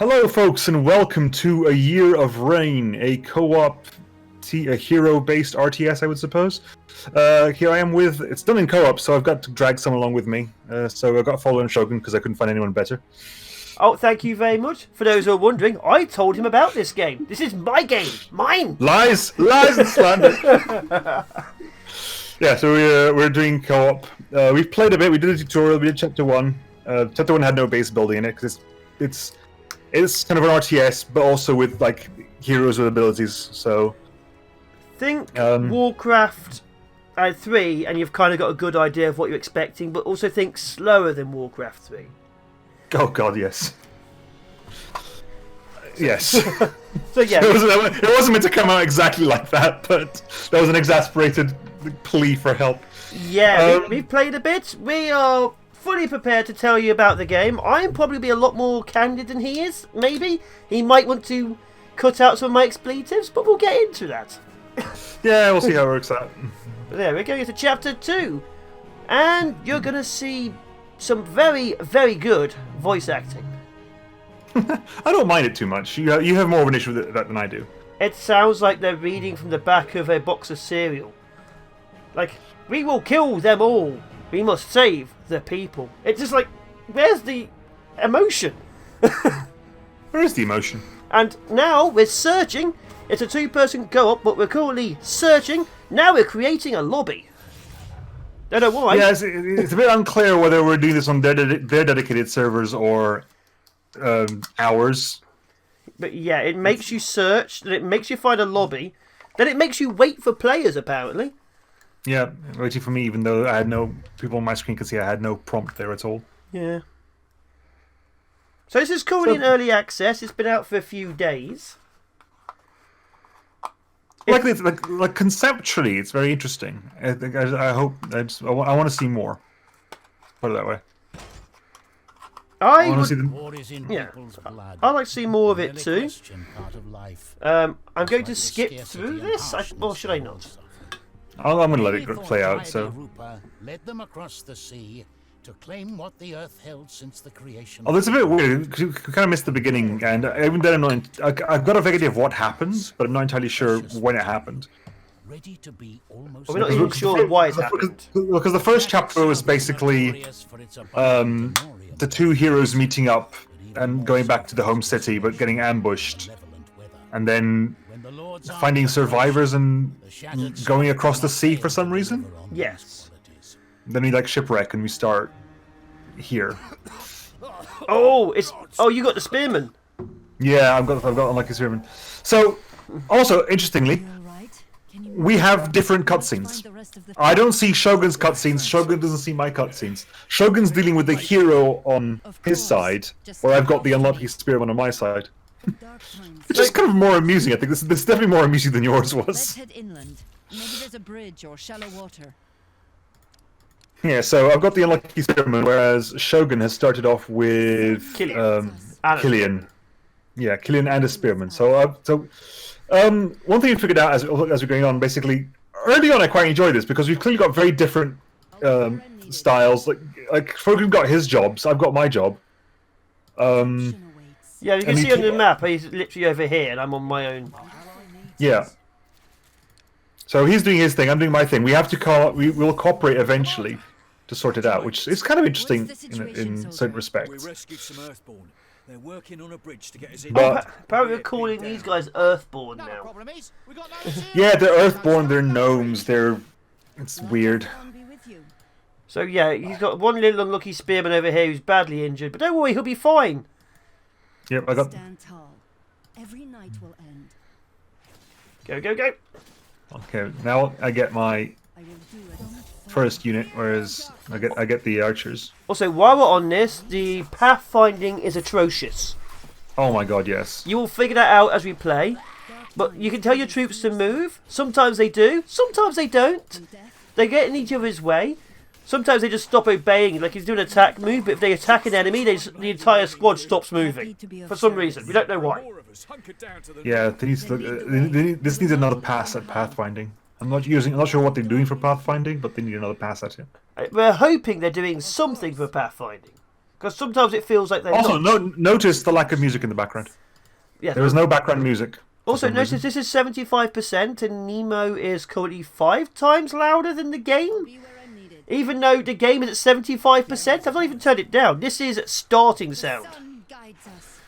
Hello, folks, and welcome to A Year of Rain, a co-op, a hero-based RTS, I would suppose. Here I am with... It's done in co-op, so I've got to drag someone along with me. So I've got Follow and Shogun, because I couldn't find anyone better. Oh, thank you very much. For those who are wondering, I told him about this game. This is my game. Mine! Lies! Lies and slander! Yeah, so we're doing co-op. We've played a bit, we did a tutorial, we did Chapter 1. Chapter 1 had no base building in it, because it's kind of an RTS, but also with like heroes with abilities. So think Warcraft 3, and you've kind of got a good idea of what you're expecting, but also think slower than Warcraft 3. Oh God, yes, yes. So yeah, it wasn't meant to come out exactly like that, but that was an exasperated plea for help. Yeah, we've played a bit. We are fully prepared to tell you about the game. I'm probably be a lot more candid than he is. Maybe he might want to cut out some of my expletives, but we'll get into that. Yeah, we'll see how it works out. There, we're going into Chapter 2, and you're going to see some very, very good voice acting. I don't mind it too much. You have more of an issue with that than I do. It sounds like they're reading from the back of a box of cereal. Like, we will kill them all. We must save the people. It's just like, where's the emotion? Where is the emotion? And now we're searching. It's a two-person co-op, but we're currently searching. Now we're creating a lobby. Don't know why. Yeah, it's a bit unclear whether we're doing this on their dedicated servers or ours. But yeah, it makes you search, then it makes you find a lobby, then it makes you wait for players, apparently. Yeah, waiting for me, even though I had no... People on my screen could see I had no prompt there at all. Yeah. So this is currently in early access. It's been out for a few days. Like conceptually, it's very interesting. I hope... I want to see more. Put it that way. I want to would, see them. yeah, I'd like to see more of it too. I'm going to skip through this, or should I not? I'm going to let it play out. So, led them across the sea to claim what the earth held since the creation. oh, that's a bit weird. Because you kind of missed the beginning, and even then, I've got a vague idea of what happened, but I'm not entirely sure when it happened. Ready to be almost. We're not even sure why it happened. Because the first chapter was basically the two heroes meeting up and going back to the home city, but getting ambushed, and then finding survivors and going across the sea for some reason. Yes. Then we like shipwreck and we start here. Oh, you got the spearman. Yeah, I've got unlucky spearman. So, also interestingly, we have different cutscenes. I don't see Shogun's cutscenes. Shogun doesn't see my cutscenes. Shogun's dealing with the hero on his side, where I've got the unlucky spearman on my side. Which is kind of more amusing. I think this is definitely more amusing than yours was. Let's head inland. Maybe there's a bridge or shallow water. Yeah, so I've got the unlucky spearman, whereas Shogun has started off with Killian. Yeah, Killian and a spearman. So, one thing we figured out as we're going on, basically, early on I quite enjoyed this because we've clearly got very different styles. Like Shogun got his jobs, I've got my job. Yeah, you can see on the map, he's literally over here, and I'm on my own. Yeah. So he's doing his thing, I'm doing my thing. We have to we'll cooperate eventually to sort it out, which is kind of interesting in certain respects. We rescued some Earthborn. They're working on a bridge to get us in. But apparently we're calling these guys Earthborn now. yeah, they're Earthborn, they're gnomes, it's weird. So yeah, he's got one little unlucky spearman over here who's badly injured, but don't worry, he'll be fine. Yep, I got... Stand tall. Every night will end. Go, go, go. Okay, now I get my first unit, whereas I get the archers. Also, while we're on this, the pathfinding is atrocious. Oh my god, yes. You will figure that out as we play, but you can tell your troops to move. Sometimes they do, sometimes they don't. They get in each other's way. Sometimes they just stop obeying, like he's doing an attack move, but if they attack an enemy, the entire squad stops moving. For some reason, we don't know why. Yeah, this needs another pass at pathfinding. I'm not sure what they're doing for pathfinding, but they need another pass at it. We're hoping they're doing something for pathfinding. Because sometimes it feels like they're Also, not. notice the lack of music in the background. Yeah. There is no background music. Also, notice this is 75% and Nemo is currently 5 times louder than the game. Be where I'm needed. Even though the game is at 75%, I've not even turned it down. This is starting sound. Sun guides us.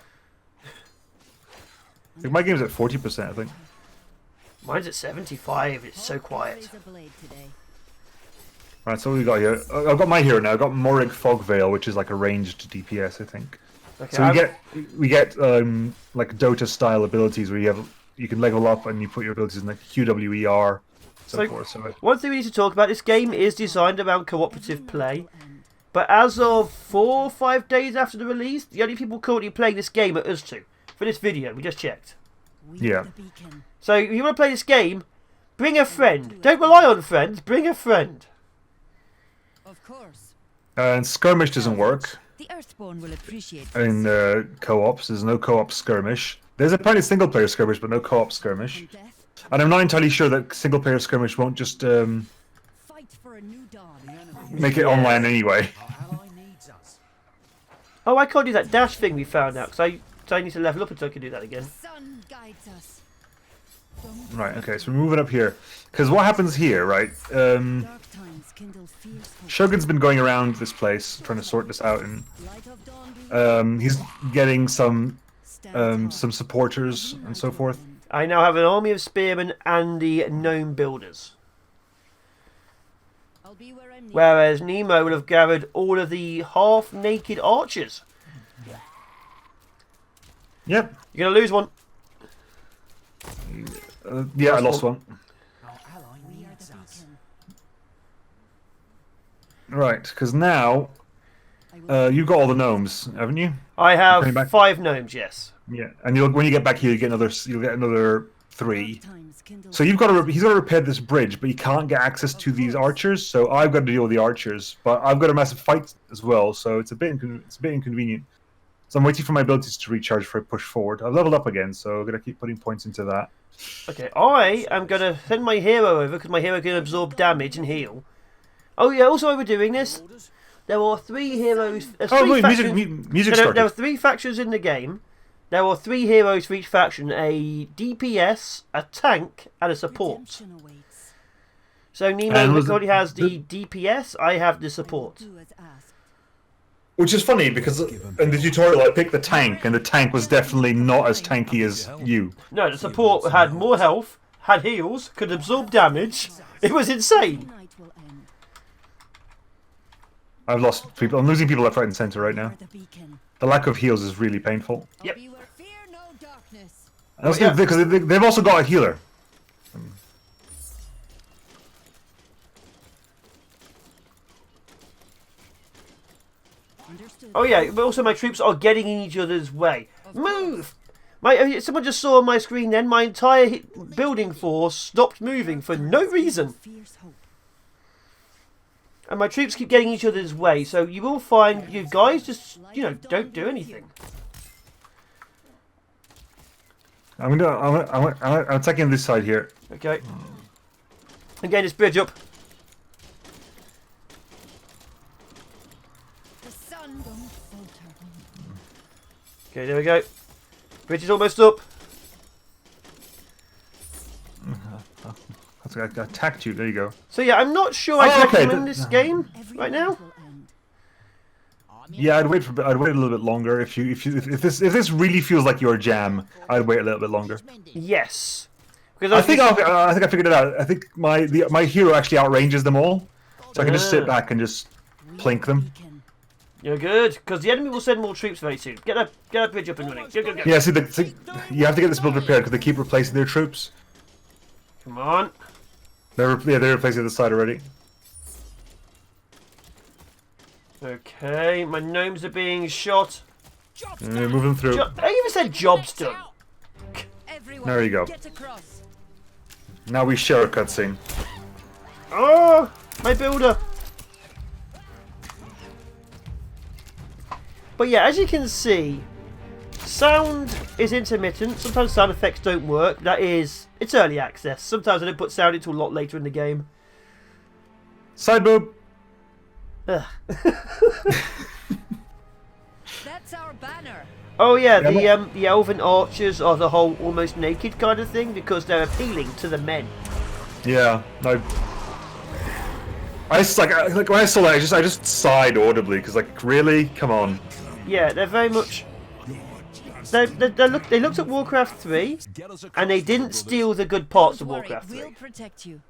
I think my game's at 40%, I think. Mine's at 75, it's so quiet. Razor blade today. Right, so what we got here? I've got my hero now. I've got Morig Fogveil, which is like a ranged DPS, I think. Okay, So we get like Dota style abilities where you can level up and you put your abilities in like QWER, so forth. So one thing we need to talk about, this game is designed around cooperative play. But as of 4 or 5 days after the release, the only people currently playing this game are us two. For this video, we just checked. yeah. So if you want to play this game, bring a friend. Don't rely on friends, bring a friend. Of course. And skirmish doesn't work The Earthborn will appreciate in co-ops. There's no co-op skirmish. There's apparently single player skirmish, but no co-op skirmish. death. And I'm not entirely sure that single player skirmish won't just Fight for a new dawn. make it online anyway. Our ally needs us. Oh, I can't do that dash thing we found out, because I need to level up until I can do that again. Sun guides us. Right, okay, so we're moving up here. Because what happens here, right? Dark times kindle fierce hope. Shogun's been going around this place trying to sort this out, and Light of dawn be he's getting some stand tall. supporters and so forth. I now have an army of spearmen and the gnome builders. I'll be where I'm needed. Whereas Nemo will have gathered all of the half-naked archers. Yep. You're going to lose one. Yeah, I lost one. Our ally We are needs the us. beacon. Right, because now I will you've got all the gnomes, haven't you? I Coming have back? 5 gnomes, yes. Yeah, and when you get back here, you'll get another 3. dark times kindle So he's got to repair this bridge, but he can't get access to these archers. So I've got to deal with the archers, but I've got a massive fight as well. So it's a bit inconvenient. So I'm waiting for my abilities to recharge before I push forward. I've leveled up again, so I'm gonna keep putting points into that. Okay, I am going to send my hero over because my hero can absorb damage and heal. Oh yeah, also while we're doing this, there are 3 heroes... Oh, three wait, factions- music there are started. 3 factions in the game. There are 3 heroes for each faction. A DPS, a tank, and a support. redemption awaits. So Nemo And was already it- has the DPS, I have the support. Do as asked. Which is funny because in the tutorial I picked the tank, and the tank was definitely not as tanky as you. No, the support had more health, had heals, could absorb damage. It was insane. Night will end. I've lost people. I'm losing people left, right, and center right now. We're the beacon. The lack of heals is really painful. I'll Yep. be where fear no darkness. And that's yeah. because they've also got a healer. Understood. Oh yeah, but also my troops are getting in each other's way. Move! Someone just saw on my screen then, my entire building force stopped moving for no reason. Fierce hope. And my troops keep getting each other's way, so you will find you guys just, don't do anything. I'm attacking this side here. Okay. Again, this bridge up. The sun don't falter. Okay, there we go. Bridge is almost up. I attacked you. There you go. So yeah, I'm not sure I Oh, can okay, win this game Every right night now. will end. Yeah, I'd wait a little bit longer. If this really feels like your jam, I'd wait a little bit longer. Yes. Because I think I figured it out. I think my hero actually outranges them all, so I can just sit back and just plink them. Beacon. You're good, because the enemy will send more troops very soon. Get that bridge up and running. Go, go, go. Yeah, see, you have to get this build repaired because they keep replacing their troops. Come on. They're replacing the side already. Okay, my gnomes are being shot. Moving through. I even said job's done. Everyone, There you go. get across. Now we share a cutscene. Oh, my builder. But yeah, as you can see, sound is intermittent. Sometimes sound effects don't work. It's early access. Sometimes I don't put sound until a lot later in the game. Side boob. Ugh. That's our banner. Oh yeah, Yeah, the elven archers are the whole almost naked kind of thing because they're appealing to the men. Yeah, no. I just like when I saw that, I just sighed audibly because like really, come on. Yeah, they're very much. They looked at Warcraft 3 and they didn't steal the good parts of Don't worry, Warcraft 3, we'll protect you.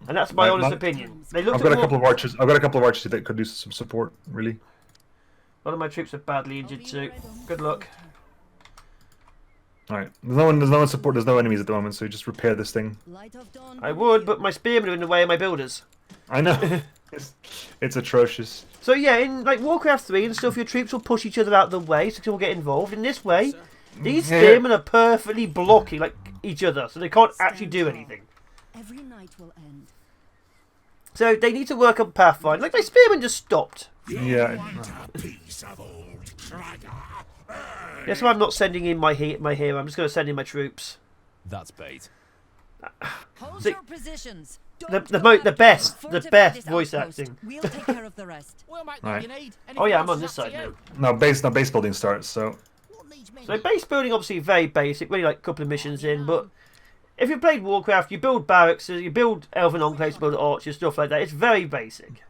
and that's my Right, honest my- opinion. They looked I've got at a couple of archers. I've got a couple of archers that could do some support. Really. A lot of my troops are badly injured too. Good luck. All right. There's no one support. There's no enemies at the moment, so just repair this thing. Light of dawn I be would, with but my spearmen are in the way of my builders. I know. it's atrocious. So yeah, in like Warcraft 3 and stuff, your troops will push each other out of the way so people get involved. In this way, these Yeah. spearmen are perfectly blocking like each other, so they can't actually do anything. you. Every night will end. So they need to work on pathfinding. Like my spearmen just stopped. Yeah. That's why I'm not sending in my hero. I'm just going to send in my troops. That's bait. Hold See, your positions. the Don't go out best to voice fortify this acting. We'll take care of the rest. We'll make Right. what you need. Oh yeah, Anything I'm on else this is up side to now. you. No base building starts. So What needs men? So base building obviously very basic, really like a couple of missions in, but if you played Warcraft, you build barracks, you build elven enclaves, you build archers, stuff like that. It's very basic.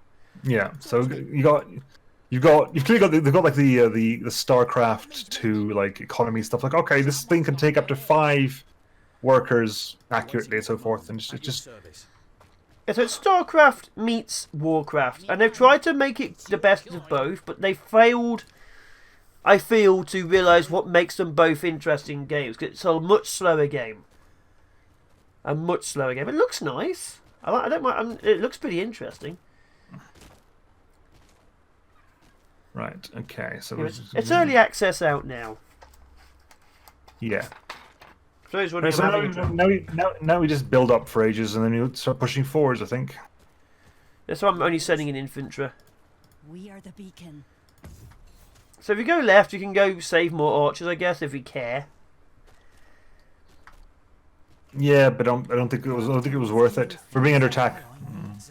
yeah. So you've clearly got they've got like the StarCraft 2 like economy stuff. Like okay, this thing can take up to 5 workers accurately and so forth, and it's just Service. Yeah, so it's StarCraft meets Warcraft, and they've tried to make it the best of both, but they failed, I feel, to realise what makes them both interesting games. 'Cause it's a much slower game. A much slower game. It looks nice. I don't mind. It looks pretty interesting. right. Okay. So It's early access out now. yeah. For those Right, wondering, so I'm having now we just build up for ages and then you start pushing forwards. I think. that's why I'm only sending in infantry. We are the beacon. So if you go left, you can go save more archers, I guess, if we care. Yeah, but I don't think it was. I don't think it was worth it. We're being under attack.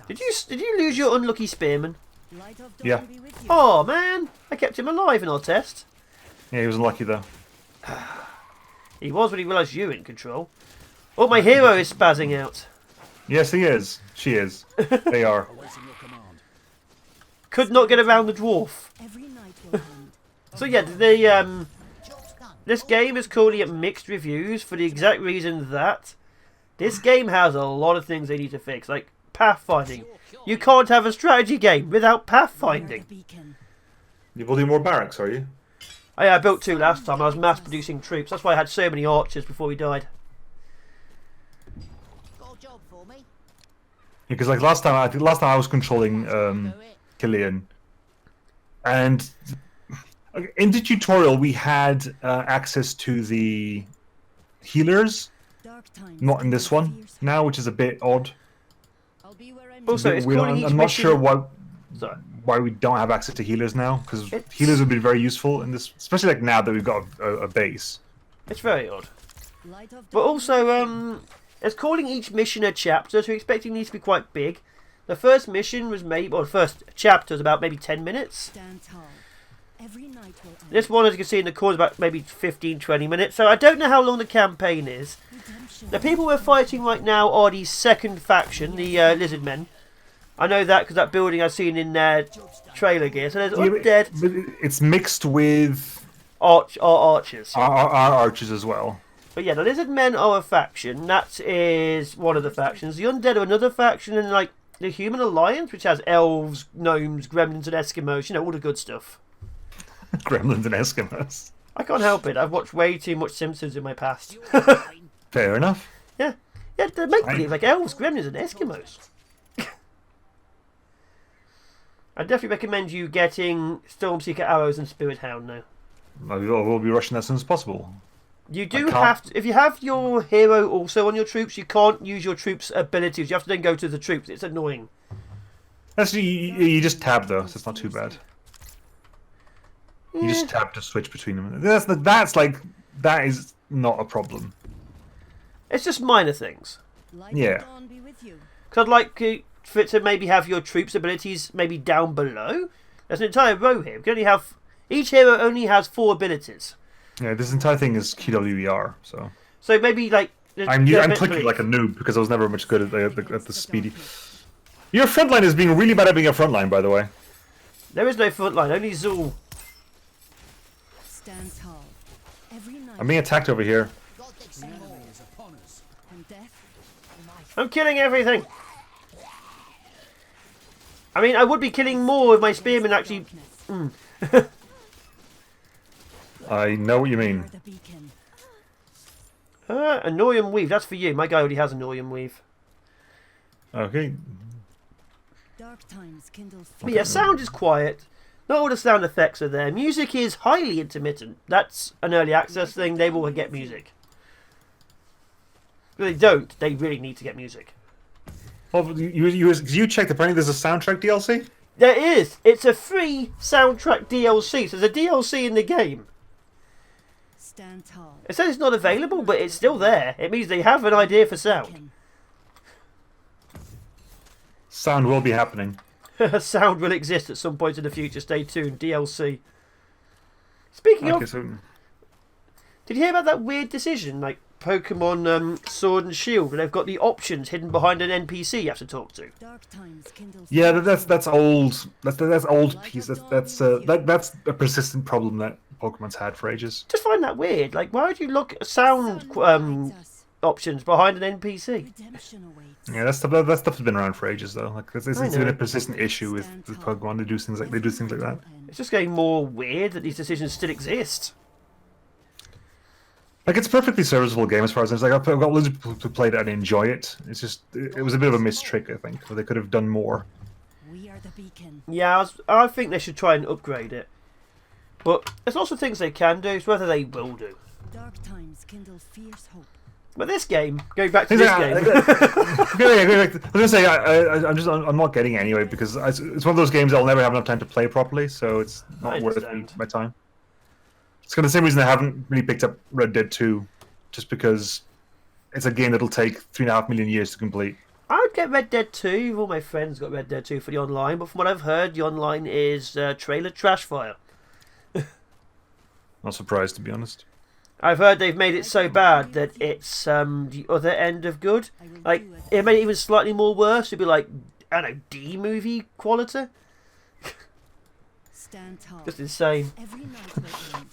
Did you lose your unlucky spearman? Light of dawn Yeah. be with you. Oh man, I kept him alive in our test. Yeah, he was unlucky though. He was when he realised you were in control. Oh, my hero is spazzing out. Yes, he is. She is. They are. Awaiting your command. Could not get around the dwarf. Every night will end. So yeah, this game is currently at mixed reviews for the exact reason that this game has a lot of things they need to fix, like pathfinding. You can't have a strategy game without We are the pathfinding. beacon. You're building more barracks, are you? I built 2 last time. I was mass producing troops. That's why I had so many archers before we died. Got a job for me? Because like last time I was controlling Killian, and in the tutorial we had access to the healers. Dark times Not in this one fierce. now, which is a bit odd. I'll be where I'm Also, Bit it's weird. calling each I'm not mission- sure Sorry. why we don't have access to healers now, because It's- healers would be very useful in this, especially like now that we've got a base. It's very odd. Light of But dawn also, it's calling each mission a chapter, so we're expecting these to be quite big. The first mission was maybe, or the first chapter was about maybe 10 minutes. stand tall. Every night will end. This one, as you can see in the corner, is about maybe 15-20 minutes. So I don't know how long the campaign is. Redemption. The people we're fighting right now are the second faction, the lizard men. I know that because that building I've seen in their trailer gear. So there's undead But it's mixed with archers. our archers as well. But yeah, the lizard men are a faction. That is one of the factions. The undead are another faction, and like the human alliance, which has elves, gnomes, gremlins, and Eskimos. You know, all the good stuff. Gremlins and Eskimos. I can't help it. I've watched way too much Simpsons in my past. Fair enough. Yeah, they make believe like elves, gremlins, and Eskimos. I definitely recommend you getting Stormseeker arrows and Spirit Hound now. We'll be rushing that as soon as possible. You do can't- have to, if you have your hero also on your troops, you can't use your troops' abilities. You have to then go to the troops. It's annoying. Actually, you just tab though, so it's not too bad. You just tab to switch between them. That is not a problem. It's just minor things. Light of Yeah. dawn be with you. Because I'd like for it to maybe have your troops' abilities maybe down below. There's an entire row here. We can only have Each hero only has 4 abilities. Yeah, this entire thing is QWER, so... So maybe, like... I'm clicking like a noob because I was never much good at the speedy. Your frontline is being really bad at being a frontline, by the way. There is no frontline, only Zul. Stand tall. Every night I'm being attacked over here. The enemy is upon us. and death, life. I'm killing everything! I mean, I would be killing more if my spearmen actually... I know what you mean. Are the beacon. Annoying Weave, that's for you. My guy already has Annoying Weave. Okay. Dark times kindle But yeah, sound is quiet. Not all the sound effects are there. Music is highly intermittent. That's an early access thing. They will get music. If they don't, they really need to get music. Well, you checked. Apparently, there's a soundtrack DLC. There is. It's a free soundtrack DLC. So there's a DLC in the game. Stand tall. It says it's not available, but it's still there. It means they have an idea for sound. Sound will be happening. Sound will exist at some point in the future. Stay tuned. DLC. Speaking of, did you hear about that weird decision? Like Pokemon Sword and Shield, where they've got the options hidden behind an NPC you have to talk to. Dark times kindle. Yeah, that's old. That's old piece. That's a persistent problem that Pokemon's had for ages. Just find that weird. Like, why would you look at sound options behind an NPC? Redemption awaits. Yeah, that stuff's been around for ages though. Like, it's been a persistent issue with Pokemon. They do things like that. It's just getting more weird that these decisions still exist. Like, it's a perfectly serviceable game as far as I'm like, I've got loads of people who played it and enjoy it. It's just it was a bit of a missed trick, I think, where they could have done more. We are the beacon. Yeah, I think they should try and upgrade it. But there's lots of things they can do. It's whether they will do. Dark times kindle fierce hope. But this game, going back to this game, I was gonna say I'm not getting it anyway because it's one of those games I'll never have enough time to play properly, so it's not worth my time. It's kind of the same reason I haven't really picked up Red Dead 2, just because it's a game that'll take 3.5 million years to complete. I would get Red Dead 2. All my friends got Red Dead 2 for the online, but from what I've heard, the online is trailer trash fire. Not surprised, to be honest. I've heard they've made it so bad that it's the other end of good. Like, it made it even slightly more worse. It'd be like, I don't know, D-movie quality. Stand tall. Just insane. Every night will end.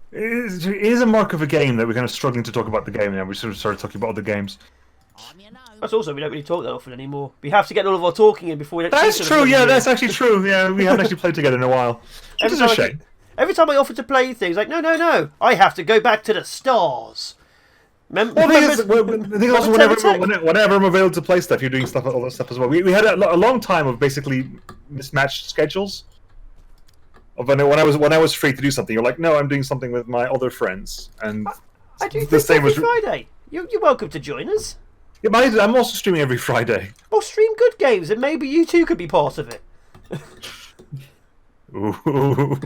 It is a mark of a game that we're kind of struggling to talk about the game now. We sort of started talking about other games. That's also, we don't really talk that often anymore. We have to get all of our talking in before we... That's true, yeah, that's actually true. Yeah, we haven't actually played together in a while. Which is a shame. Every time I offer to play things, like, no, I have to go back to the stars. Well, the thing is also, whenever I'm available to play stuff, you're doing stuff, all that stuff as well. We had a long time of basically mismatched schedules. Of when I was free to do something, you're like, no, I'm doing something with my other friends, and I do things every Friday. You're welcome to join us. Yeah, but I'm also streaming every Friday. Well, stream good games, and maybe you too could be part of it. Ooh.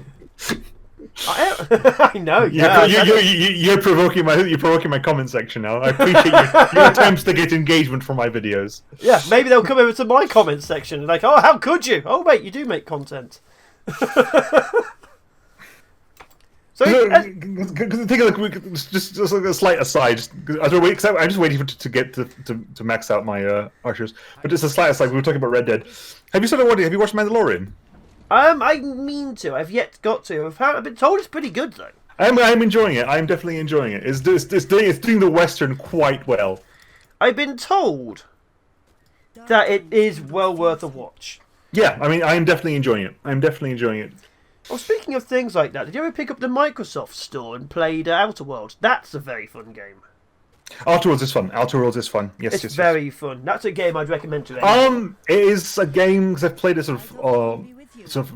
I know. You're provoking my comment section now. I appreciate your attempts to get engagement from my videos. Yeah, maybe they'll come over to my comment section like, oh, how could you? Oh, wait, you do make content. So take a look. Just like a slight aside. I'm just waiting to get to max out my archers. But just a slight aside. We were talking about Red Dead. Have you watched Mandalorian? I mean to. I've yet got to. I've been told it's pretty good though. I'm enjoying it. I'm definitely enjoying it. It's doing the Western quite well. I've been told that it is well worth a watch. Yeah, I mean, I'm definitely enjoying it. Well, speaking of things like that, did you ever pick up the Microsoft store and played Outer Worlds? That's a very fun game. Outer Worlds is fun. Yes, it's very fun. That's a game I'd recommend to anyone. It is a game because I've played it sort of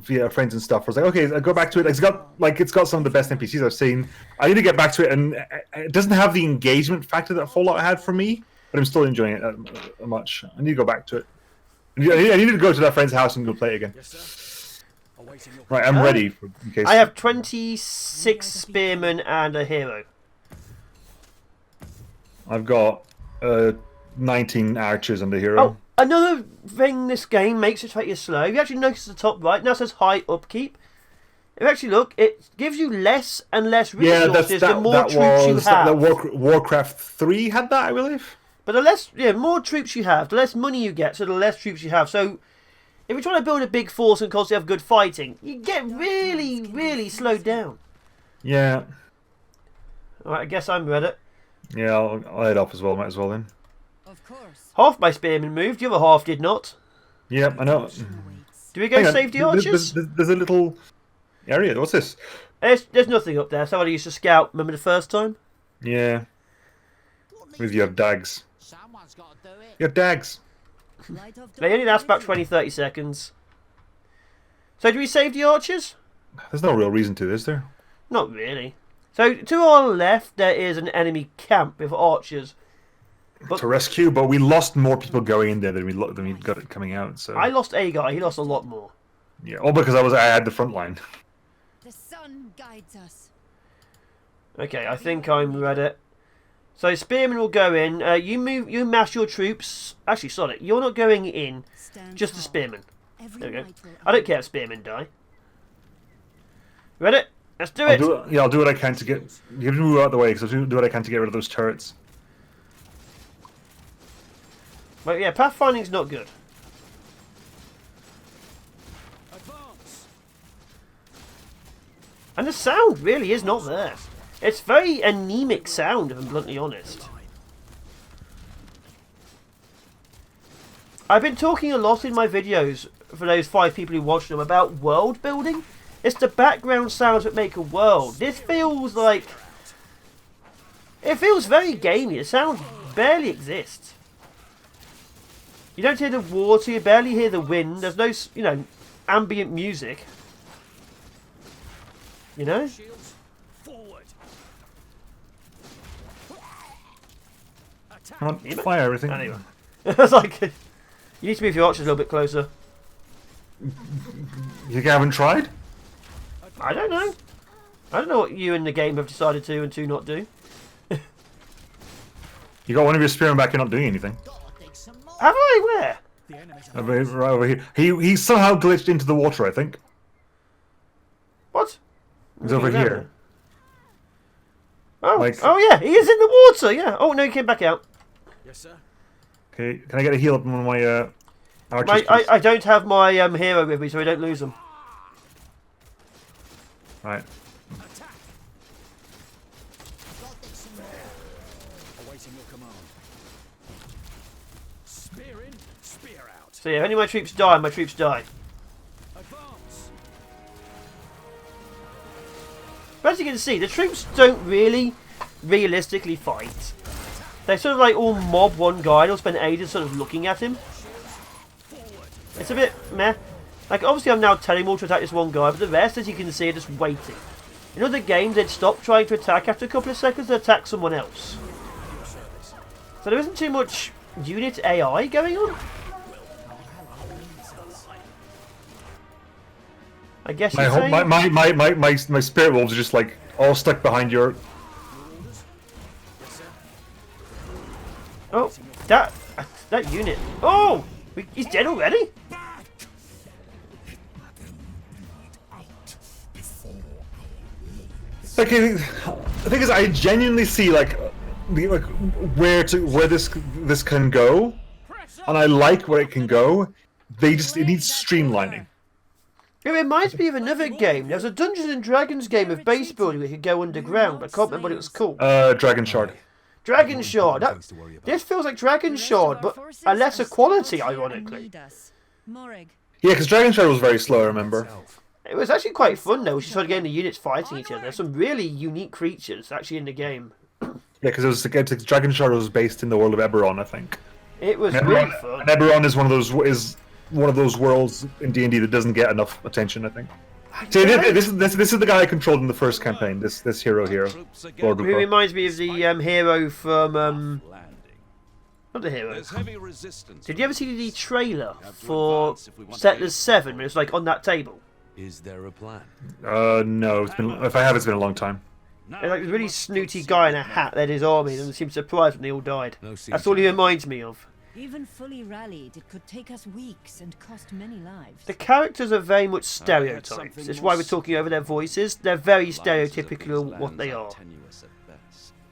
via friends and stuff. I was like, okay, I go back to it. It's got some of the best NPCs I've seen. I need to get back to it, and it doesn't have the engagement factor that Fallout had for me, but I'm still enjoying it much. I need to go back to it. I need to go to that friend's house and go play it again. Yes, sir. Right, I'm ready. In case... I have 26 spearmen and a hero. I've got 19 archers and a hero. Oh, another thing this game makes it take you slow. If you actually notice the top right, now it says high upkeep. If actually look, it gives you less and less Yeah, resources the more troops you have. That Warcraft 3 had that, I believe. But the less, more troops you have, the less money you get, so the less troops you have. So if you're trying to build a big force and constantly have good fighting, you get really, really slowed down. Yeah. Alright, I guess I'm ready. Yeah, I'll head off as well. Might as well then. Of course. Half my spearmen moved, the other half did not. Yep, I know. Do we go Hang on, save the archers? There's a little area. What's this? There's nothing up there. Somebody used to scout. Remember the first time? Yeah. With you have dags. Someone's got to do it. You have dags. They only last about 20-30 seconds. So do we save the archers? There's no real reason to, is there? Not really. So to our left there is an enemy camp with archers. But to rescue, but we lost more people going in there than we got it coming out. So I lost a guy. He lost a lot more. yeah, all because I had the front line. The sun guides us. Okay, I think I'm ready. So spearmen will go in. You mass your troops. Actually, sorry, you're not going in. Stand Just the tall. spearmen. Every There we go. knight will I don't care if spearmen die. Ready? Let's do I'll it. do what I can to get. You have to move out of the way because I'll do what I can to get rid of those turrets. But yeah, pathfinding's not good. Advance. And the sound really is not there. It's very anemic sound, if I'm bluntly honest. I've been talking a lot in my videos, for those 5 people who watch them, about world building. It's the background sounds that make a world. This feels like... It feels very gamey. The sound barely exists. You don't hear the water, you barely hear the wind. There's no, ambient music. You know? Shields. Forward. Attack. Come on, fire everything. Anyway. It's like... You need to move your archers a little bit closer. You haven't tried? I don't know. I don't know what you in the game have decided to and to not do. You got one of your spearmen back. You're not doing anything. Have I? Where? The enemies are Right over here. He somehow glitched into the water. I think What? he's over here. Oh, Like- oh yeah, he is in the water. Yeah. Oh no, he came back out. Yes, sir. Okay, can I get a heal up on one of my archers? please? I don't have my hero with me, so I don't lose them. Right. Attack. Awaiting your command. Spear in, spear out. So yeah, if any of my troops die, my troops die. Advance. But as you can see, the troops don't really realistically fight. They sort of like all mob one guy. They'll spend ages sort of looking at him. It's a bit meh. Like, obviously I'm now telling them all to attack this one guy, but the rest, as you can see, are just waiting. In other games, they'd stop trying to attack after a couple of seconds to attack someone else. So there isn't too much unit AI going on. I guess you'd say... My spirit wolves are just like all stuck behind your. Oh, that unit. Oh! He's dead already? Like, the thing is, I genuinely see where this can go, and I like where it can go. It needs streamlining. It reminds me of another game. There was a Dungeons and Dragons game of base building where you could go underground. I can't remember what it was called. Dragon Shard. Dragon Shard. This feels like Dragon Shard, but a lesser quality, ironically. Morrig. Yeah, because Dragon Shard was very slow. I remember. It was actually quite fun though. She started getting the units fighting each other. There's some really unique creatures actually in the game. Yeah, because Dragon Shard was based in the world of Eberron, I think. It was And really Eberron, fun. and Eberron is one of those worlds in D&D that doesn't get enough attention, I think. See, this is the guy I controlled in the first campaign. This hero here, Lord It Rupert. reminds me of the hero from not the hero. Did you ever see the trailer for Settlers 7? It was like on that table. Is there a plan? No, if I have, it's been a long time. There's like this really snooty guy in a hat led his army and seemed surprised when they all died. No siege That's all he reminds me of. Even fully rallied, it could take us weeks and cost many lives. The characters are very much stereotypes. That's why we're talking over their voices. They're very stereotypical of what they are.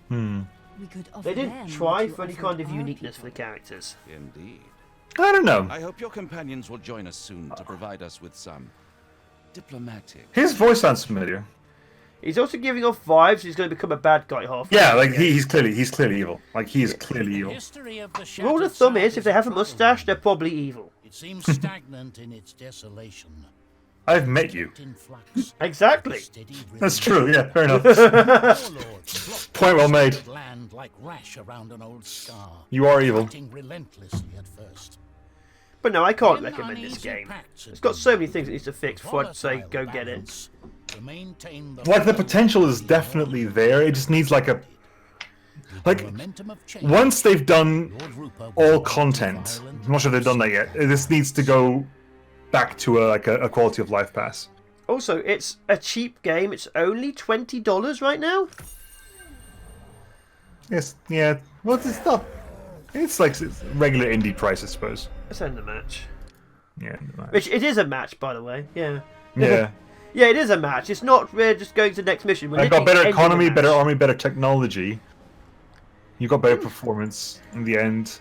We could offer They them didn't what try you for any offered kind of our uniqueness for people. the characters. Indeed. I don't know. I hope your companions will join us soon to provide us with some diplomatic. His voice sounds familiar. He's also giving off vibes he's going to become a bad guy halfway. Yeah, like he's clearly evil. Like he is clearly evil. History of the Rule Shattered of thumb South is, if they have a a mustache, they're problem. probably evil. It seems stagnant in its desolation. I've met you. In flux. Exactly. Steady That's rhythm. true. Yeah, fair enough. Warlords block Point well made. the land like rash around an old scar. You are evil. Fighting relentlessly at first. But no, I can't Then recommend this uneasy game. pacts It's got so many things it needs to fix before I'd volatile say go get it. balance to maintain Like the potential is definitely there. It just needs like a like once they've done all content. I'm not sure they've done that yet. This needs to go back to a quality of life pass. Also, it's a cheap game. It's only $20 right now. Yes, yeah. Well, it's not. It's like it's regular indie price, I suppose. Let's end the match. Yeah. Which it is a match, by the way. Yeah. Yeah. Yeah, it is a match. It's not we're just going to the next mission. We're I've got literally better ending the economy, match. better army, better technology. You got better performance in the end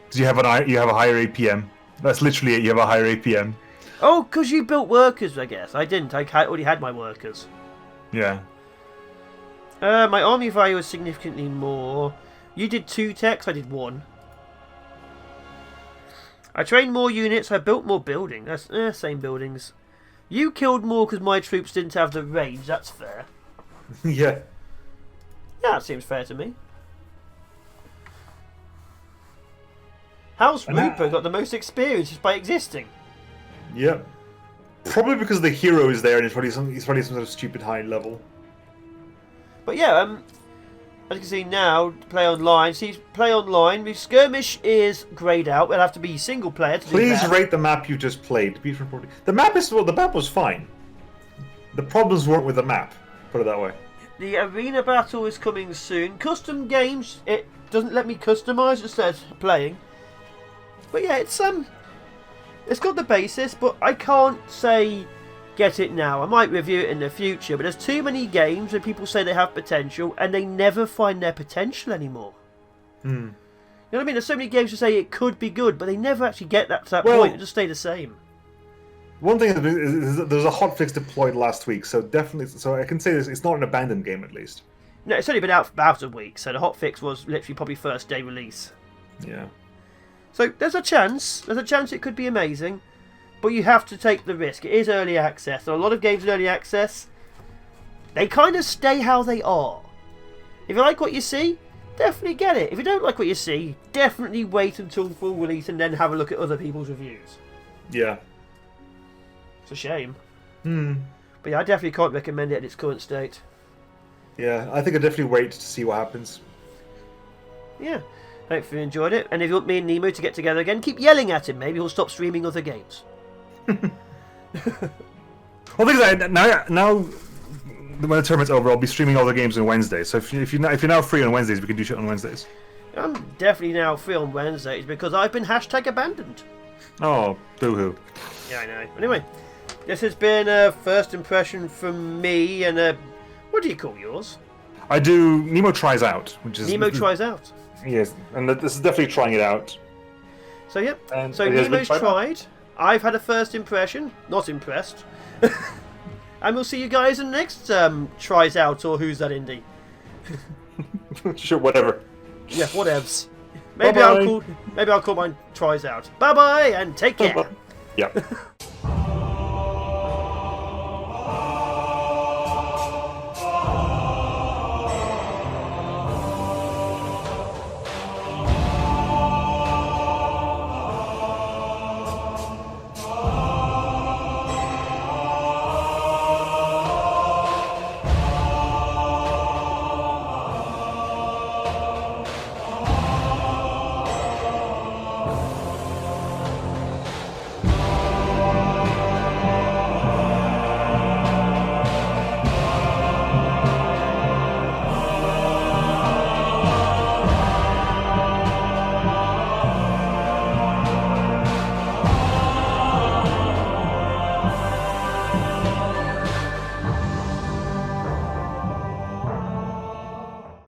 because you have a higher APM. That's literally it. You have a higher APM. Oh, because you built workers, I guess. I didn't. I already had my workers. Yeah. My army value was significantly more. You did 2 techs, I did 1. I trained more units, I built more buildings. That's same buildings. You killed more because my troops didn't have the range, that's fair. Yeah. Yeah, that seems fair to me. House Rupert got the most experience just by existing. Yeah. Probably because the hero is there and he's probably some sort of stupid high level. But yeah, as you can see now, play online. See, play online. The skirmish is greyed out. It'll have to be single player to do Please that. rate the map you just played. The map was fine. The problems weren't with the map. Put it that way. The arena battle is coming soon. Custom games, it doesn't let me customize. It says playing. But yeah, it's got the basis, but I can't say get it now. I might review it in the future, but there's too many games where people say they have potential and they never find their potential anymore. You know what I mean? There's so many games that say it could be good, but they never actually get to that point. It just stay the same. One thing is that there's a hotfix deployed last week, so definitely, so I can say this: it's not an abandoned game at least. No, it's only been out for about a week, so the hotfix was literally probably first day release. Yeah. So there's a chance. There's a chance it could be amazing. But you have to take the risk. It is early access. And a lot of games in early access, they kind of stay how they are. If you like what you see, definitely get it. If you don't like what you see, definitely wait until full release and then have a look at other people's reviews. Yeah. It's a shame. But yeah, I definitely can't recommend it in its current state. Yeah, I think I'll definitely wait to see what happens. Yeah. Hopefully you enjoyed it. And if you want me and Nemo to get together again, keep yelling at him. Maybe he'll stop streaming other games. Well, thing is, now when the tournament's over, I'll be streaming all the games on Wednesdays. So if you're now free on Wednesdays, we can do shit on Wednesdays. I'm definitely now free on Wednesdays because I've been #abandoned. Oh, boo-hoo. Yeah, I know. Anyway, this has been a first impression from me and what do you call yours? I do Nemo Tries Out, which is... Nemo Tries Out. Yes, and this is definitely trying it out. So, yep. And So, it has been Nemo's tried out. tried. I've had a first impression. Not impressed. And we'll see you guys in the next Tries Out or Who's That Indie? Sure, whatever. Yeah, whatevs. Maybe Bye-bye. I'll call mine Tries Out. Bye-bye and take care. Yep.